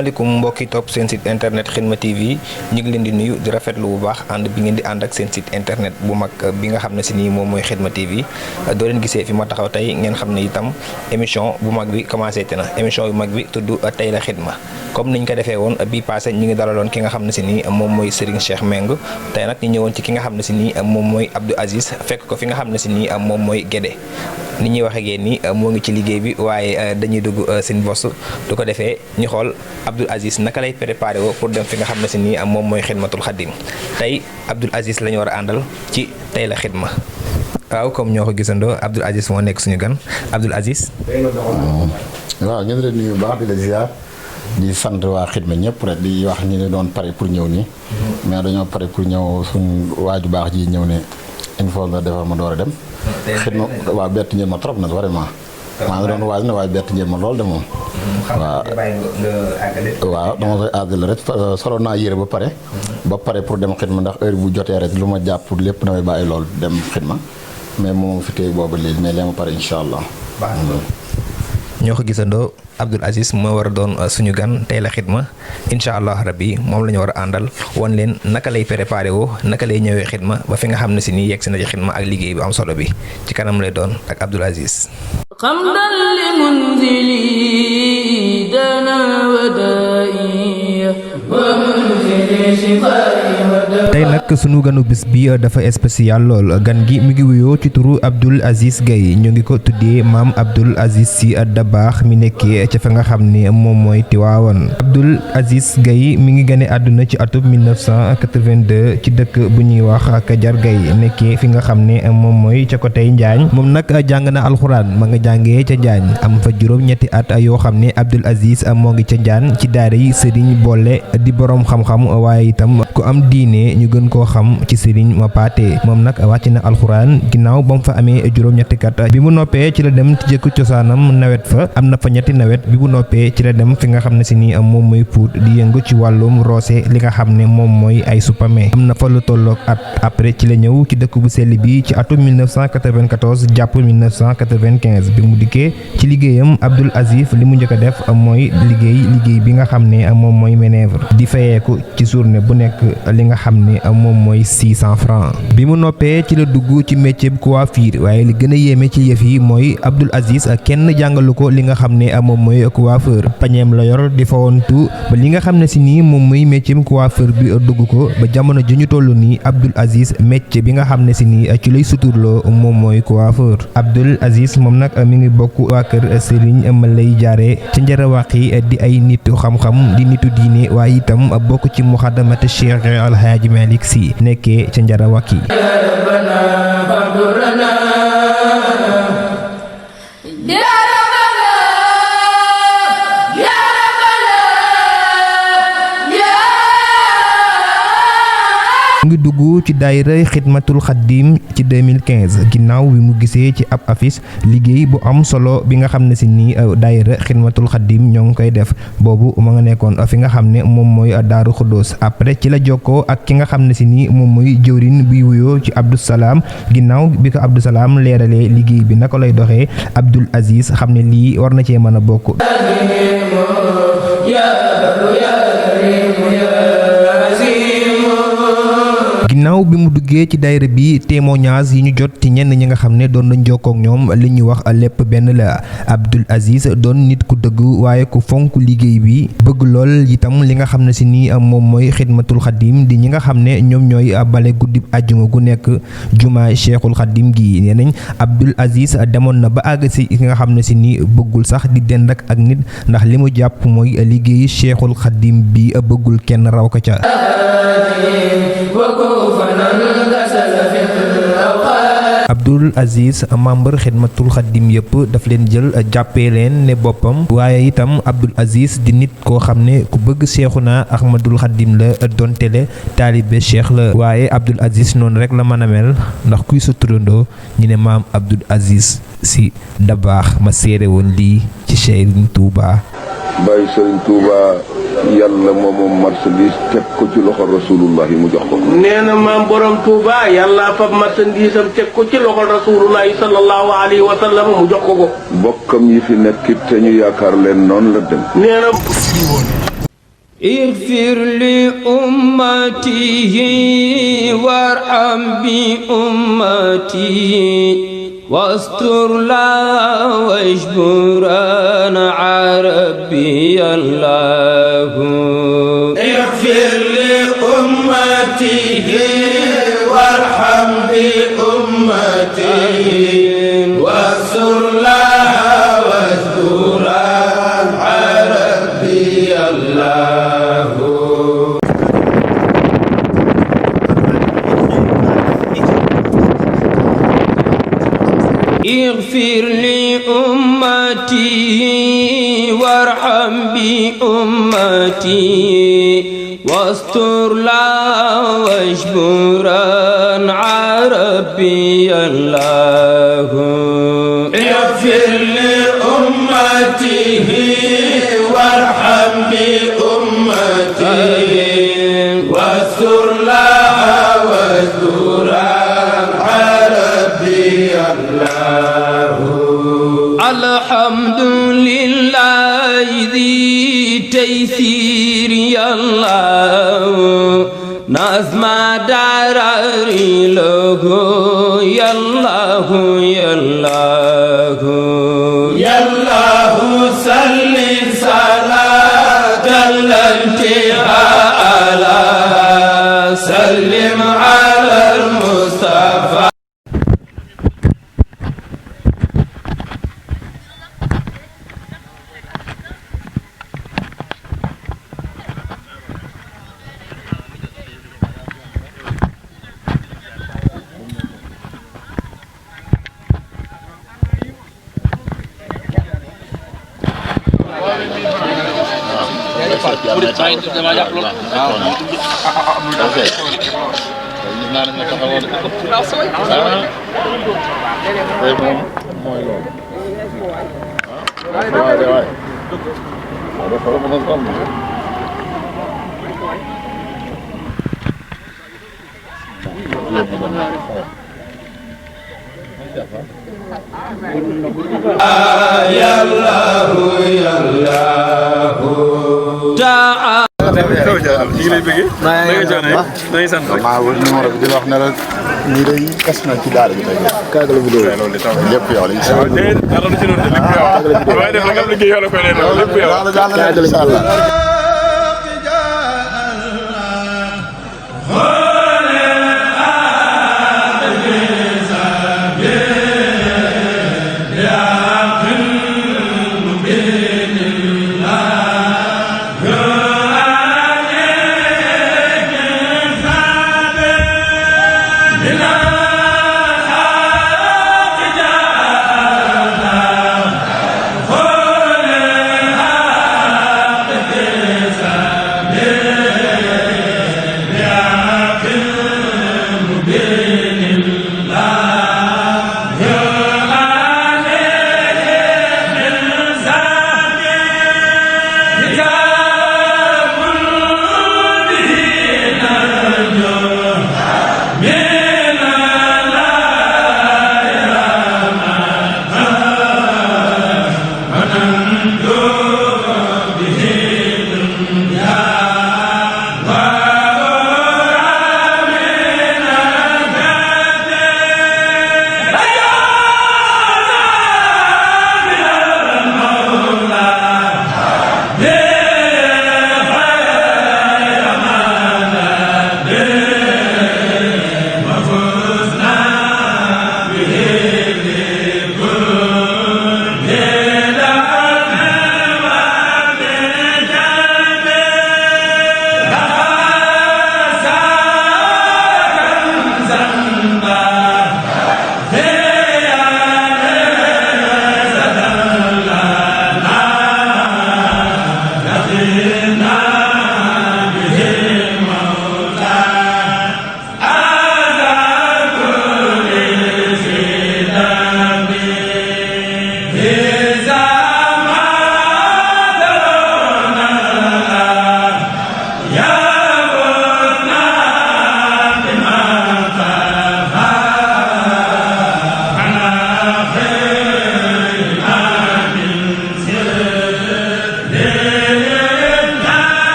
asalaamaaleykum mbokki topp seen site internet Xidma TV ñu ngi leen di nuyu di rafetlu bu baax ànd bi ngeen di ànd ak seen site internet bu mag bi nga xam ne si nii moom mooy Xidma TV doo leen gisee fi ma taxaw tey ngeen xam ne itam émission bu mag bi commencé te na émission bu mag bi tudd tey la Xidma comme niñ ko defee woon bii passé ñu ngi dalaloon ki nga xam ne si nii moom mooy Serigne Cheikh Meng tey nag ñu ñëwoon ci ki nga xam ne si nii moom mooy Abdou Aziz fekk ko fi nga xam ne si nii moom mooy Guédé ni ñuy waxee ngeen ni moo ngi ci liggéey bi waaye dañuy dugg seen bos du ko defee ñu xool Abdou Aziz naka lay préparé woo pour dem fi nga xam ne si nii moom mooy Xidmatul Xadim tey Abdou Aziz la ñu war a àndal ci tey la Xidma waaw comme ñoo ko gisandoo Abdou Aziz moo nekk suñu gan Abdou Aziz. waaw ñu ngi leen di nuyu bu baax di la ziar di sant waa Xidma ñëpp rek di wax ñu ne doon pare pour ñëw nii mais dañoo pare pour ñëw suñu waaju baax ji ñëw ne il faut nga defar ma door a dem. Xidma waaw bett ngeen ma trop nag vraiment. maa ngi doon waaj na waaye bett ngeen ma lool de moom. waaw dama koy àggale rek solo naa yére ba pare pour dem Xidma ndax heure bu jotee rek lu ma jàpp lépp damay bàyyi lool dem Xidma mais moom fi tey boobu léegi mais lee ma pare incha allah. ñoo ko gisandoo Abdou Aziz moo war a doon suñu gan tey la Xidma incha allah rabbi moom la ñu war a àndal wan leen naka lay préparé woo naka lay ñëwee Xidma ba fi nga xam ne si nii yegg si na ci Xidma ak liggéey bu am solo bi ci kanam lay doon ak Abdou Aziz. xamdan li munzili dana wadaiya wa munzili shifai. tey nag sunu ganu bis bi dafa spécial lool gan gi mi ngi wuyoo ci turu Abdou Aziz Gueye ñu ngi ko tuddee maam Abdou Aziz Sy Dabakh mi nekkee ca fa nga xam ne moom mooy Tiwaawan Abdou Aziz Gueye mi ngi gane àdduna ci atub 1982 ci dëkk bu ñuy wax Kajar Gueye nekkee fi nga xam ne moom mooy ca côté Njaañ moom nag jàng na alxuraan ma nga jàngee ca Njaañ am fa juróom-ñetti at yoo xam ne Abdou Aziz moo ngi ca Njaañ ci daara yi Serigne Bolle di borom xam-xam waaye itam ku am diine ñu gën koo xam ci Serigne Mapaté moom nag wàcc na alxuraan ginnaaw ba mu fa amee juróom-ñetti kat bi mu noppee ci la dem ci jëkk cosaanam nawet fa am na fa ñetti nawet bi mu noppee ci la dem fi nga xam ne si ni moom mooy Pout di yëngu ci wàllum roose li nga xam ne moom mooy ay supame am na fa lu tolloog at après ci la ñëw ci dëkk bu sell bi ci atum 1994 jàpp 1995 bi mu dikkee ci liggéeyam Abdou Aziz li mu njëkk a def mooy liggéey bi nga xam ne moom mooy manœuvre di fayeeku ci journée bu nekk li nga xam ne moom mooy 600 francs bi mu noppee ci la dugg ci métier coiffure waaye li gën a yéeme ci yëf yi mooy Abdou Aziz kenn jàngalu ko li nga xam ne moom mooy coiffeur pañeem la yor di fawantu ba li nga xam ne si nii moom mooy métier coiffeur bi dugg ko ba jamono ji ñu toll nii Abdou Aziz métier bi nga xam ne si nii ci lay suturloo moom mooy coiffeur Abdou Aziz moom nag mi ngi bokk waa kër Serigne ma lay jaare ci njarawaq yi di ay nitu xam-xam di nitu diine waaye itam bokk ci muxaddamati Cheikh Alhaaji Malick Sy nekkee ca njarawaq yi. ngi dugg ci daayira Xidmatul Xadim ci 2015 ginnaaw bi mu gisee ci ab affiche liggéey bu am solo bi nga xam ne si nii daayira Xidmatul Xadim ñoo ngi koy def boobu ma nga nekkoon fi nga xam ne moom mooy Daaru Xuddoos après ci la jokkoo ak ki nga xam ne si nii moom mooy jëwrin bi wuyoo ci Abdou Salaam ginnaaw bi ko Abdou Salaam leeralee liggéey bi naka lay doxee Abdou Aziz xam ne lii war na cee mën a bokk. ginnaaw bi mu duggee ci daayira bi témoignage yi ñu jot ci ñenn ñi nga xam ne doon nañ jokkoo ak ñoom li ñuy wax lépp benn la Abdou Aziz doon nit ku dëgg waaye ku fonk liggéey bi bëgg lool itam li nga xam ne si nii moom mooy Xidmatul Xadim di ñi nga xam ne ñoom ñooy bale guddi àjjuma gu nekk jumaa Cheikhul Xadim gi nee nañ Abdou Aziz demoon na ba àgg si ki nga xam ne si nii bëggul sax di dend ak nit ndax li mu jàpp mooy liggéeyu Cheikhul Xadim bi bëggul kenn raw ko ca. Abdou Aziz membre Xidmatul Xadim yëpp daf leen jël jàppee leen ne boppam waaye itam Abdou Aziz di nit koo xam ne ku bëgg Seexuna Ahmadul Xadim la donte le taalibe Cheikh la waaye Abdou Aziz noonu rek la mën a mel ndax kuy sa turandoo ñu ne maam Abdou Aziz Sy Dabakh ma seere woon lii ci Serigne Touba. Baye Serigne Touba yàlla moom marchandise teg ko ci loxo rasulullah yi mu jox ko. nee na maam borom Touba yàlla fab marchandise am teg ko ci loxo rasulullah sallallahu alayhi wa sallam mu jox ko ko. bokkam yi fi nekk te ñu yaakaar leen noonu la dem. nee na اغفر لأمته وارحم بأمتي واستر لا واجبرنا عربي الله اغفر لأمته وارحم بأمتي واستر لا واجبرنا عربي الله اغفر لأمتي وارحم بأمتي واستر لا واجبرا عربي الله اغفر لأمته وارحم بأمتي واستر لا واجبرا عربي الله الحمد لله ذي تيسير يا الله نظم دراري له يا الله يا الله يا الله صل صلاة الانتهاء على سلم على المصطفى يا الله يا الله تعالى ñu ngi lay bëggee. maa ngi sant rek. maa wër numéro bi di la wax ne la nii day kas na ci daara bi tey. kàgg la vidéo lépp yow la incha allah. dara du ci doon lépp yow. waaye def nga am liggéey yow la koy delloo lépp yow. kàgg la incha allah.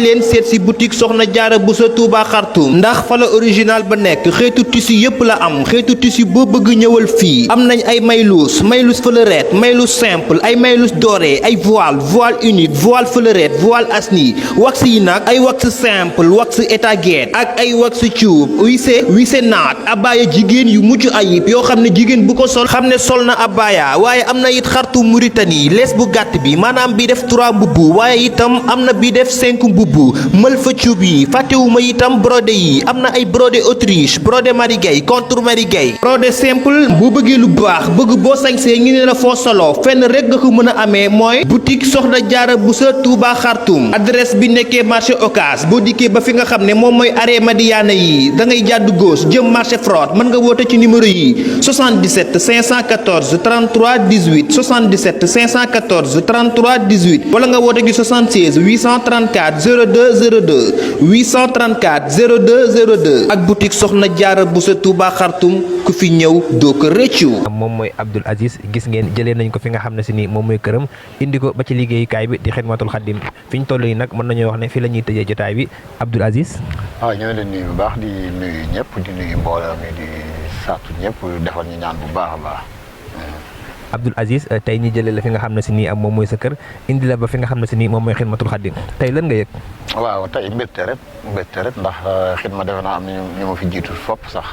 leen seet si boutique Soxna Jaara Buso Touba Xartum ndax fa la original ba nekk xeetu tissu yépp la am xeetu tissu boo bëgg ñëwal fii am nañ ay maylus fleurette maylus simple ay maylus doré ay voile unique voile fleurette voile asni wax yi nag ay wax simple wax étaguette ak ay wax cuub wise naat abaya jigéen yu mucc ayib yoo xam ne jigéen bu ko sol xam ne sol na abaya waaye am na it xartu Mauritanie lees bu gàtt bi maanaam bi def 3 mbubb waaye itam am na bi def 5 mbubb mël fa cuub yi fàttewuma itam brodé yi am na ay brodé Autriche brodé Marigay contre Marigay brodé simple boo bëggee lu baax bëgg boo sañsee ngi ne la foo solo fenn rek nga ko mën a amee mooy boutique Soxna Jaara Buso Touba Xartum adresse bi nekkee marché Ocass boo dikkee ba fi nga xam ne moom mooy arrêt Madiana yi da ngay jàdd gauche jëm marché Frott mën nga woote ci numéro yi 77 514 33 18 77 514 33 18 wala nga woote ci 76 834 02 02 834 02 02 ak boutique Soxna Jaara Buso Touba Xartum ku fi ñëw doo ko rëccu. moom mooy Abdoul Aziz gis ngeen jëlee nañ ko fi nga xam ne si ni moom mooy këram indi ko ba ci liggéeyukaay bi di Xidmatul Xadim fi ñu toll nii nag mën nañoo wax ne fii la ñuy tëjee jotaay bi Abdoul Aziz. waaw ñu ngi leen nuyu bu baax di nuyu ñëpp di nuyu mbooloo mi di sàttu ñëpp defal ñu ñaan bu baax a baax. Abdoul Aziz tey ñi jëlee la fi nga xam ne si nii am moom mooy sa kër indi la ba fi nga xam ne si nii moom mooy Xidmatul Xadim tey lan nga yëg. waaw tey mbégte rek ndax xidma defe naa am ñu ma fi jiitu fopp sax.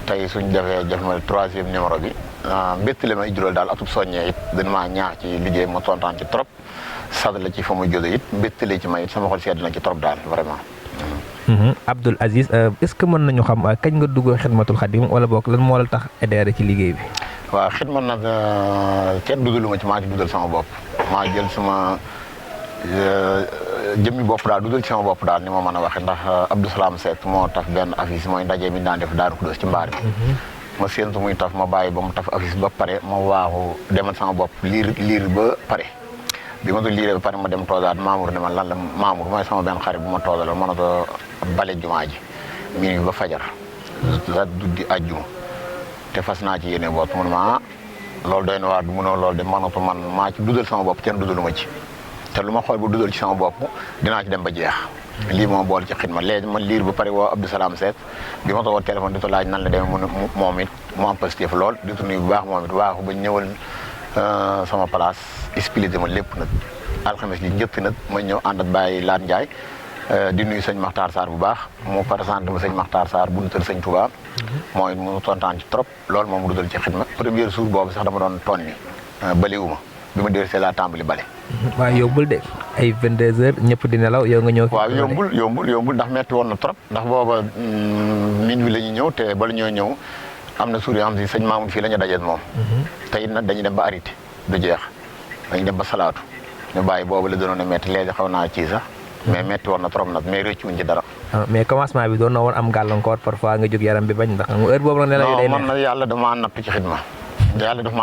tey suñ def ma 3e numéro bi mbégte la may jural daal atub soññee it dañ maa ñaax ci liggéey ma tontaan ci trop sad la ci fa muy jóge it mbégte la ci may it sama xol sedd na ci trop daal vraiment. Abdoul Aziz est-ce que mën nañu xam kañ nga dugg Xidmatul Xadim wala boog lan moo la tax adhéré ci liggéey bi. waaw xidma nag kenn dugalu ma ci maa ci dudal sama bopp maa jël sama jëmmi bopp daal dudal ci sama bopp daal ni ma mën a waxe ndax Abdou Salam Seck moo taf benn affiche mooy ndaje mi daan def Daaru Xudoos ci mbaar mi ma séentu muy taf ma bàyyi ba mu taf affiche ba pare ma waaxu demal sama bopp liir ba pare bi ma doon liiree ba pare ma dem toogaat Mamour ne ma lan la Mamour mooy sama benn xarit bu ma toogaloon mën a ko bale jumaa ji minuit ba fajar la duddi àjjuma te fas naa ci yéene bopp mun ma loolu doy na waar du mënoo loolu de manatu man maa ci dudal sama bopp kenn dudalu ma ci te lu ma xool bu dudal ci sama bopp dinaa ci dem ba jeex lii moom boole ci xidma léegi ma liir ba pare woo Abdou Salam Seck bi ma toogoon téléphone di ko laaj nan la demee moom it mu am positif lool di ko nuyu bu baax moom it waaxu ba ñëwal sama place expliqué ma lépp nag alxames ji njëkk nag ma ñëw ànd ak Baye Laat Ndiaye di nuyu sëñ Makhtar Sarr bu baax mu présenté ma sëñ Makhtar Sarr bu nu tër sëñ Touba mooy mu tontaan ci trop loolu moom mu dudal ci xidma premier jour boobu sax dama doon toon ni baliwu ma bi ma dellu see laa tàmbali bale. waaw yombul de ay 22h ñëpp di nelaw yow nga ñëw. waaw yombul ndax metti woon na trop ndax booba minuit la ñu ñëw te bala ñoo ñëw am na suur yoo xam si sëñ Mamoun fii la ñu dajeet moom. te it nag dañuy dem ba arrêté du jeex dañuy dem ba salaatu ñu bàyyi boobu la gënoon a metti léegi xaw naa ci sax mais metti woon na trop nag mais rëccuwuñ ci dara. mais commencement bi doon na woon am gàllankoor parfois nga jóg yaram bi bañ ndax heure boobu nag nelaw yi day neex. non man nag yàlla dafa maa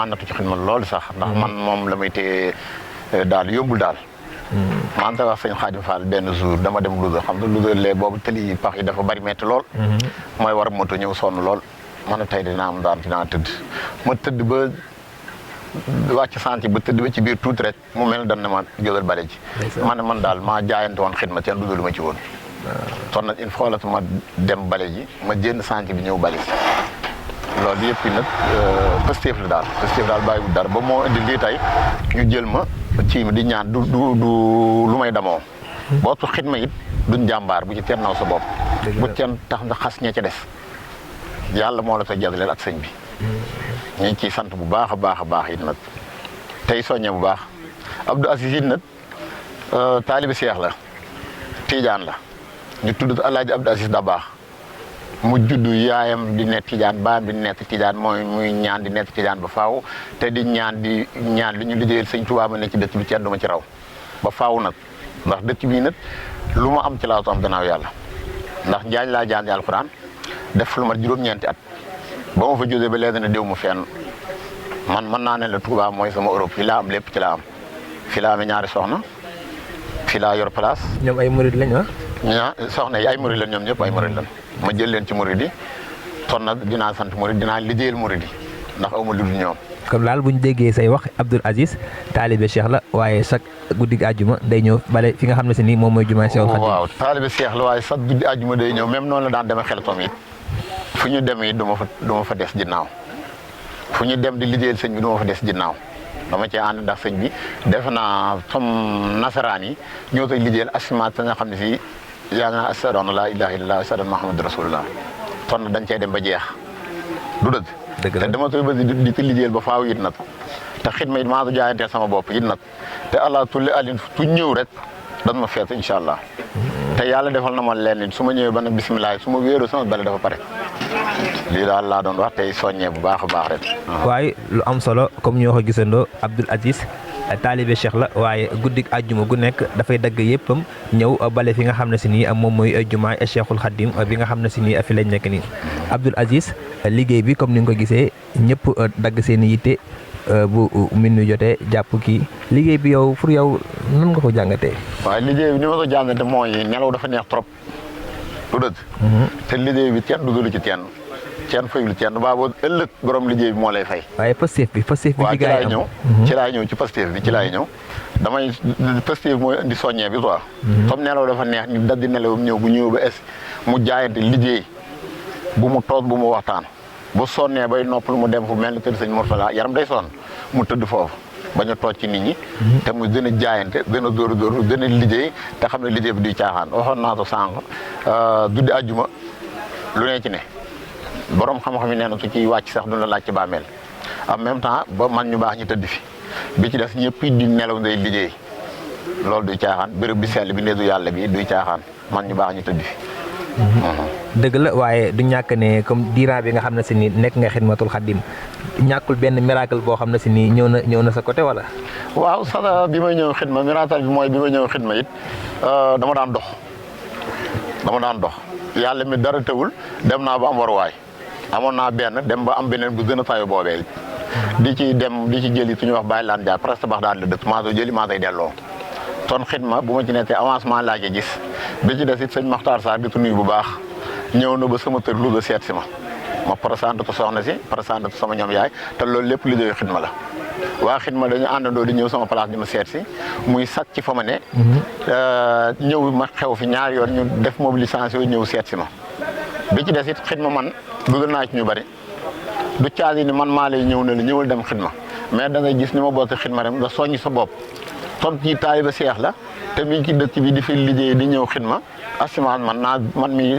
nattu ci xidma loolu sax ndax man moom la may téye daal yombul daal. maa ngi koy wax sëñ Xaadim Fall benn jour dama dem Louga xam nga Louga lee boobu tëli pax yi dafa bari metti lool. mooy war a moto ñëw sonn lool. man ne tey dinaa am daan dinaa tëdd ma tëdd ba wàcc santi ba tëdd ba ci biir tuuti rek mu mel ne dan na ma jógal bale ji. man daal maa jaayante woon xidma kenn dugalu ma ci woon. kon nag il faut ma dem bale ji ma jënd santi bi ñëw bale si. loolu yëpp nag positif la daal bàyyiwul dara ba moo indi lii tey ñu jël ma ci di ñaan du lu may damoo. bootu xidma it duñ jàmbaar bu ci teen naw sa bopp. bu teen tax nga xas ñee ca des. yàlla moo la koy jagleel ak sëñ bi. ñu ngi ciy sant bu baax a baax it nag tey soññe bu baax Abdou Aziz it nag taalibi Seex la Tiijaan la ñu tudd Alaaji Abdou Aziz da baax mu juddu yaayam di nekk Tijaan baayam di nekk Tijaan mooy muy ñaan di nekk Tijaan ba faaw te di ñaan li ñu liggéeyal sëñ Tuubaa ma ne ci dëkk bi kenn du ma ci raw ba faaw nag ndax dëkk bii nag lu ma am ci laa am gannaaw yàlla ndax njaañ laa jàng alxuraan def lu mat juróom-ñeenti at ba ma fa jógee ba léegi ne déw mu fenn man mën naa ne la Tuubaa mooy sama Europe fi laa am lépp ci laa am fi laa amee ñaari soxna fi laa yor place. ñoom ay murid lañ soxna yi ay murid lañ ñoom ñëpp ay murid lañ ma jël leen ci murid yi kon nag dinaa sant murid dinaa liggéeyal murid yi ndax awma lu dul ñoom. comme daal bu ñu déggee say wax Abdoul Aziz taalibe Cheikh la waaye chaque guddi àjjuma day ñëw bale fi nga xam ne si nii moom mooy jumaay Cheikhul Khadim. waaw taalibe Cheikh la waaye chaque guddi àjjuma day ñëw même noonu la daan demee Xelkom it fu ñu dem it du ma fa des ginnaaw fu ñu dem di liggéeyal sëñ bi du ma fa des ginnaaw dama cee ànd ndax sëñ bi defe naa comme nasaraan yi ñoo koy liggéeyal asimaat nga xam ne si yaa ngi naan ashhadu an laa ilaaha illallaah wa ashhadu anna muhammadan rasulullah kon dañ cee dem ba jeex du dëgg. dëgg la te dama koy bëgg di ko liggéeyal ba faaw it nag te xidma it maa ko jaayanteel sama bopp it nag te allah tulli alin fu ñëw rek dan ma feet incha allah te yàlla defal na ma leen su ma ñëwee ba nag bisimilah su ma wéeroo sama bale dafa pare lii daal laa doon wax tey soññee bu baax a baax rek. waaye lu am solo comme ñoo ko gisandoo Abdoul Aziz taalibe Cheikh la waaye guddik àjjuma gu nekk dafay dagg yëppam ñëw bale fi nga xam ne si nii moom mooy jumaay Cheikhul Khadim bi nga xam ne si nii fi lañ nekk nii Abdoul Aziz liggéey bi comme ni nga ko gisee ñëpp dagg seen yitte bu minuit jotee jàpp kii liggéey bi yow pour yow nan nga ko jàngatee. waaye liggéey bi ni ma ko jàngatee mooy nelaw dafa neex trop du dëgg. te liggéey bi kenn dugalu ci kenn fayul kenn boo ëllëg borom liggéey bi moo lay fay. waaye Pastef bi ci gaa yi am ci laay ñëw ci Pastef bi ci laay ñëw damay Pastef mooy indi soññee bi quoi. comme nelaw dafa neex ñu daldi nelawam ñëw bu ñëw ba es mu jaayante liggéey bu mu toog bu mu waxtaan bu sonnee bay noppal mu dem fu mel ni kër sëñ Mourtala yaram day sonn mu tëdd foofu bañ a toog ci nit ñi. te mu gën a jaayante gën a dóor gën a liggéey te xam ne liggéey bi duy caaxaan waxoon naa ko sànq guddi àjjuma lu ne ci ne. borom xam-xam yi nee na su ciy wàcc sax du la laaj ci bàmmeel en même temps ba man ñu baax ñu tëdd fi bi ci des ñëpp di nelaw ngay liggéey loolu duy caaxaan béréb bi sell bi ne du yàlla bi duy caaxaan man ñu baax ñu tëdd fi. dëgg la waaye du ñàkk ne comme diiran bi nga xam ne si ni nekk nga xidmatul xaddim ñàkkul benn miracle boo xam ne si nii ñëw na sa côté wala. waaw sax bi may ñëw xidma miracle bi mooy bi may ñëw xidma it dama daan dox yàlla mi dara tëwul dem naa ba am waruwaay. amoon naa benn dem ba am beneen bu gën a fayu boobee di ci jëli suñu wax bàyyi laan jaar presque bax daal la dëkk maa koy jëli maa koy delloo ton xidma bu ma ci nekkee avancement laa ci gis bi ci des it sëñ Makhtar Sarr di ko nuyu bu baax ñëw na ba sama kër Louga seet si ma présenté ko soxna si présenté ko sama ñoom yaay te loolu lépp liggéeyu xidma la waa xidma dañu àndandoo di ñëw sama place di ma seet si muy sàcc ci fa ma ne ñëw ma xew fi ñaari yoon ñu def mobilisation ñëw seet si ma bi ci des it xidma man dugal naa ci ñu bari du caagi ni man maa lay ñëw ne la ñëwal dem xidma mais da ngay gis ni ma bokk xidma rek nga soññ sa bopp ton ci taaliba Seex la te mi ngi ci dëkk bi di fi liggéey di ñëw xidma asimaan man mi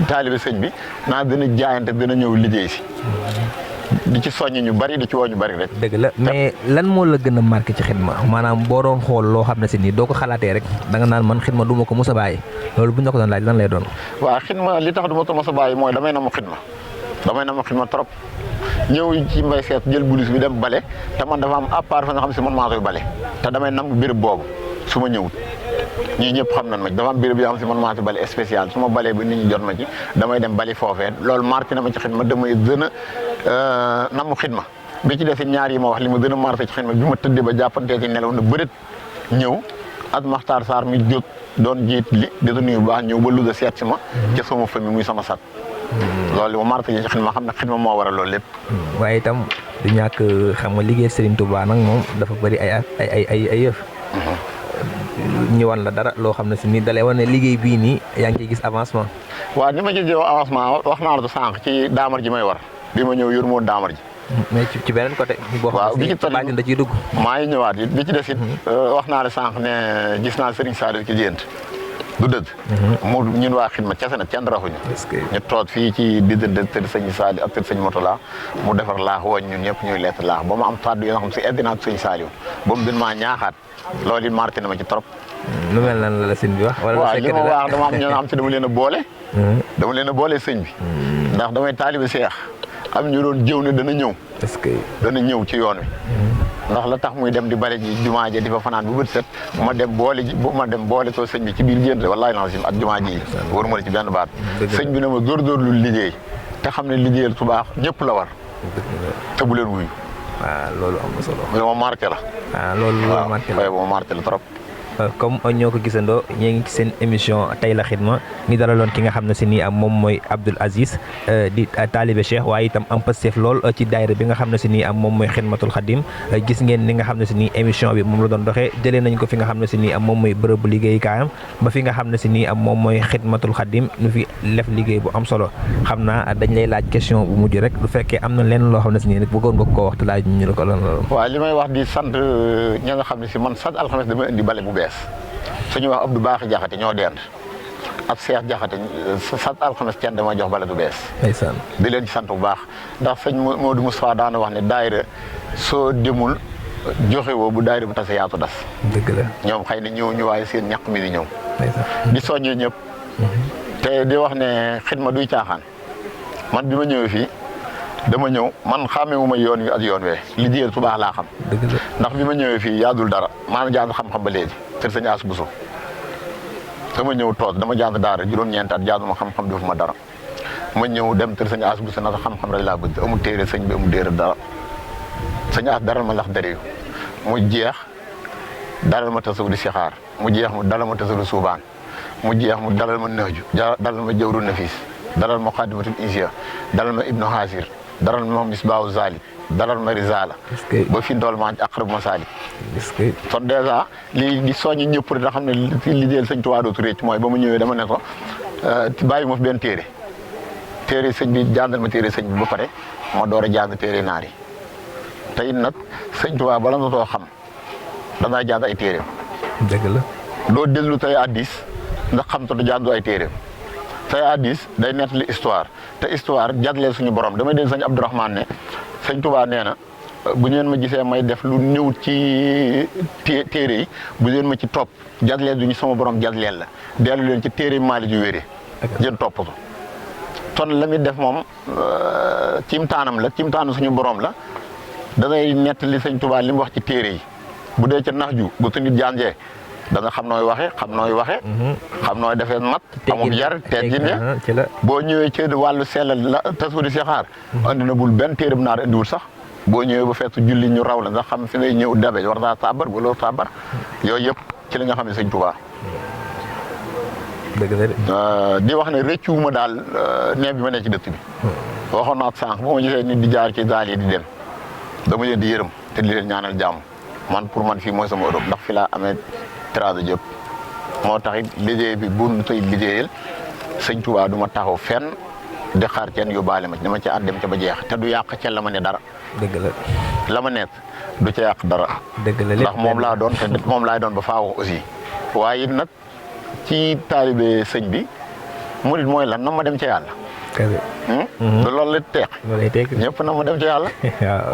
taaliba sëñ bi naa gën a jaayante gën a ñëw liggéey si di ci soññ ñu bari di ci woo ñu bari rek. dëgg la mais lan moo la gën a marqué ci xidma maanaam boo doon xool loo xam ne si nii doo ko xalaatee rek da nga naan man xidma du ma ko mos a bàyyi loolu bu ñu la ko doon laaj lan lay doon. waaw xidma li tax du ma ko mos a bàyyi mooy damay namu xidma trop ñëw ci mbay seet jël bulus bi dem bale te man dafa am à part fa nga xam si man maa koy bale te damay nam béréb boobu su ma ñëwut ñii ñëpp xam nañ ma dafa am béréb yoo xam si man maa koy bale spécial su ma balee ba nit ñi jot ma ci damay dem bali foofee loolu marqué na ma ci xidma damay gën a namu xidma bi ci defit ñaar yi ma wax li ma gën a marqué ci xidma bi ma tëddee ba jàppantee ci nelaw na bëreet ñëw ak Makhtar Sarr mi jóg doon jiit li di ko nuyu bu baax ñëw ba Louga seet si ma ca sama famille muy sama sat loolu li ma marqué ci xidma xam ne xidma moo waral loolu lépp. waaye itam du ñàkk xam nga liggéey Serigne Touba nag moom dafa bëri ay yëf. ñëwan la dara loo xam ne si nii dalee wane liggéey bii nii yaa ngi ciy gis avancement. waaw ni ma ci jëw avancement wax naa la ko sànq ci daamar ji may war bi ma ñëw yor moo daamar ji. mais ci beneen côté. boo xam ne si baatin da ciy dugg. maa ngi ñëwaat it bi ci des it wax naa la sànq ne gis naa Serigne Saliou ki gént du dëgg. mu ñun waa xidma kese na kenn raxuñu. ñu toog fii ci diggante kër sëñ Saliou ak kër sëñ Motola mu defar laax woñ ñun ñëpp ñuy lekk laax ba mu am kàddu yoo xam si edd naa ko sëñ Saliou ba mu gën maa ñaaxaat loolu it marqué na ma ci trop. lu mel nan la sëñ bi wax. wala waaw li ma wax dama am ñoo xam si dama leen a boole. dama leen a boole sëñ bi. ndax damay taalibe Seex am ñu doon jëw ne dana ñëw. est-ce que dana ñëw ci yoon wi. ndax la tax muy dem di bale ji jumaa ji di fa fanaan bu bët set ma dem boole ko sëñ bi ci biir gént wallaahi lancim ak jumaa ji waru ma la ci benn baat sëñ bi ne ma góorgóorlu liggéey te xam ne liggéeyal su baax ñëpp la war te bu leen wuyu. waaw loolu am na solo. li ma marqué la. loolu marqué la waaw ma marqué la trop. comme ñoo ko gisandoo ñu ngi ci seen émission tey la xidma ngi dalaloon ki nga xam ne si nii moom mooy Abdoul Aziz di taalibe Cheikh waaye itam am Pastef lool ci daayira bi nga xam ne si nii moom mooy xidmatul xadim gis ngeen ni nga xam ne si nii émission bi moom la doon doxee jëlee nañ ko fi nga xam ne si nii moom mooy bërëbu liggéeykaayam ba fi nga xam ne si nii moom mooy xidmatul xadim nu fi lef liggéey bu am solo xam naa dañ lay laaj question bu mujj rek du fekkee am na lenn loo xam ne si nii rek bëggoon nga koo wax te laaj ñu la ko lan loolu. waaw li may wax di sant ñi nga xam ne si man chaque alxames dama indi bale bu bees suñu wax Abdou Baax Jaxate ñoo dend ak Cheikh Jaxate chaque alxames kenn dama jox bale bu bees. ndeysaan di leen ci sant bu baax ndax sëñ Modou Moustapha daana wax ne daayira soo demul joxe woo bu daayira bu tase yaatu das. dëgg la ñoom xëy na ñëw ñu waaye seen ñàkk mi di ñëw. ndeysaan di soññee ñëpp. te di wax ne xidma duy caaxaan man bi ma ñëwee fii dama ñëw man xàmmewuma yoon wi ak yoon wee liggéeyal su baax laa xam. dëgg la ndax bi ma ñëwee fii yaadul dara maa ngi jàng xam-xam ba léegi kër sëñ As Bousso dama ñëw toog dama jàng daara juróom-ñeenti at jànguma xam-xam defuma dara ma ñëw dem kër sëñ As Bousso nag xam-xam rek laa bëgg amul téere sëñ bi amul téere dara sëñ As daral ma lax dara mu jeex dalal ma tasawu di sixaar mu jeex mu dalal ma tasawu suubaan mu jeex mu dalal ma nëju dalal ma jawru nafis dalal ma xaadimatul insia dalal ma ibnu hasir dalal ma misbaahu zalik dalal ma risala ba fi ndool ma aqrab masalik kon dèjà lii di soññi ñëpp rek da xam ne liggéeyal sëñ Tuubaa dootu récc mooy ba mu ñëwee dama ne ko bàyyi ma fi benn téere sëñ bi jàngal ma téere sëñ bi ba pare ma door a jàng téere naar yi te it nag sëñ Tuubaa bala nga koo xam dangaa jàng ay téere dëgg la doo dellu tey addis ndax xam te du jàng ay téere tey addis day nettali histoire te histoire jagleel suñu borom damay dégg sëñ Abdourahmane ne sëñ Tuubaa nee na bu ngeen ma gisee may def lu néew ci téere yi bu ngeen ma ci topp jagleel duñu sama borom jagleel la dellu leen ci téere maali ju wéree jën topp ko ton la muy def moom cimtaanam la cimtaanu suñu borom la da ngay nettali sëñ Tuubaa li mu wax ci téere yi bu dee ca nax ju bu ko nit jàngee da nga xam nooy waxe xam nooy defee mat amul yar teggin ya boo ñëwee ci wàllu sellal la tasawudi sixaar andi na bul benn téere bu naar indiwul sax boo ñëwee ba fekk julli ñu raw la nga xam fi ngay ñëw dabe war naa sabar bu loolu sabar yooyu yëpp ci li nga xam ne sëñ Tuubaa di wax ne rëccuwuma daal nee bi ma ne ci dëkk bi waxoon naa sànq bu ma gisee nit di jaar ci gaal yi di dem dama leen di yërëm te di leen ñaanal jàmm man pour man fii mooy sama Europe ndax fi laa amee trace jëpp moo tax it liggéey bi bu tey liggéeyal sëñ Tuubaa du ma taxaw fenn di xaar kenn yóbbaale ma dama ci at dem ca ba jeex te du yàq ca la ma ne dara. dëgg la la ma nekk du ca yàq dara. dëgg la ndax moom laa doon te moom laay doon ba faaw aussi waaye it nag ci taalibe sëñ bi murit mooy lan na ma dem ca yàlla. loolu la teex ñëpp na ma dem ca yàlla.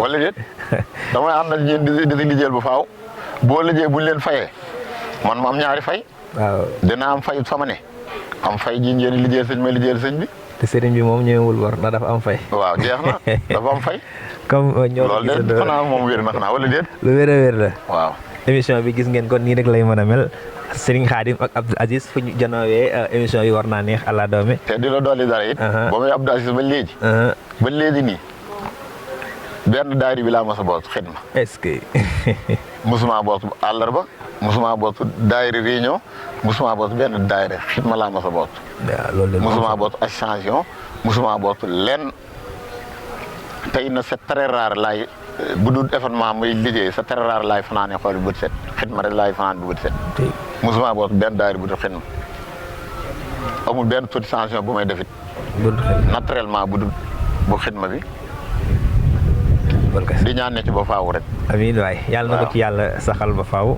wala déet damay àndal ñeen di liggéeyal ba faaw boo liggéey buñ leen fayee man ma am ñaari fay. waaw dina am fay fa ma ne am fay ji ngeen liggéeyal sëñ may liggéeyal sëñ bi. te sëriñ bi moom ñëwewul war ndax dafa am fay. waaw jeex na dafa am fay. comme ñoo loolu de xanaa moom wér na xanaa wala déet. lu wér a wér la. waaw émission bi gis ngeen kon nii rek lay mën a mel Serigne Khadim ak Abdoul Aziz fu ñu janoowee émission yi war naa neex àlla doome te di la dolli dara it. ba may Abdoul Aziz ba léegi. ba léegi nii benn daayira bi laa mos a boot xidma. est-ce que. musuma boot àllarba musuma boot daayira réunion musuma boot benn daayira xidma laa mos a boot. waaw loolu de musuma boot ascension musuma boot lenn tey na c'est très rare laay bu dul événement muy liggéey c'est très rare laay fanaane xool bët set xidma rek laay fanaan bu bët set. musuma boot benn daayira bu dul xidma amul benn cotisation bu may defit naturellement bu dul bu xidma bi. di ñaan ne ci ba faaw rek. amiin waay yàlla na ko ci yàlla saxal ba faaw.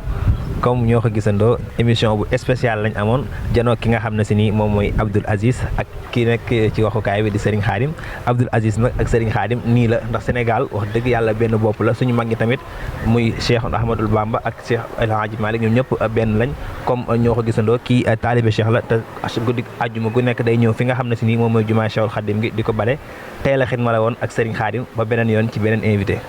comme ñoo ko gisandoo émission bu spéciale lañ amoon janoo ki nga xam ne si nii moom mooy Abdoul Aziz ak ki nekk ci waxukaay bi di Serigne Khadim Abdoul Aziz nag ak Serigne Khadim nii la ndax Sénégal wax dëgg yàlla benn bopp la suñu mag ñi tamit muy Cheikh Ahmadou Bamba ak Cheikh El Hadji Malick ñoom ñëpp benn lañ comme ñoo ko gisandoo kii taalibe Cheikh la te guddi àjjuma gu nekk day ñëw fi nga xam ne si nii moom mooy jumaa Cheikhul Khadim gi di ko bale tey la xidma la woon ak Serigne Khadim ba beneen yoon ci beneen invité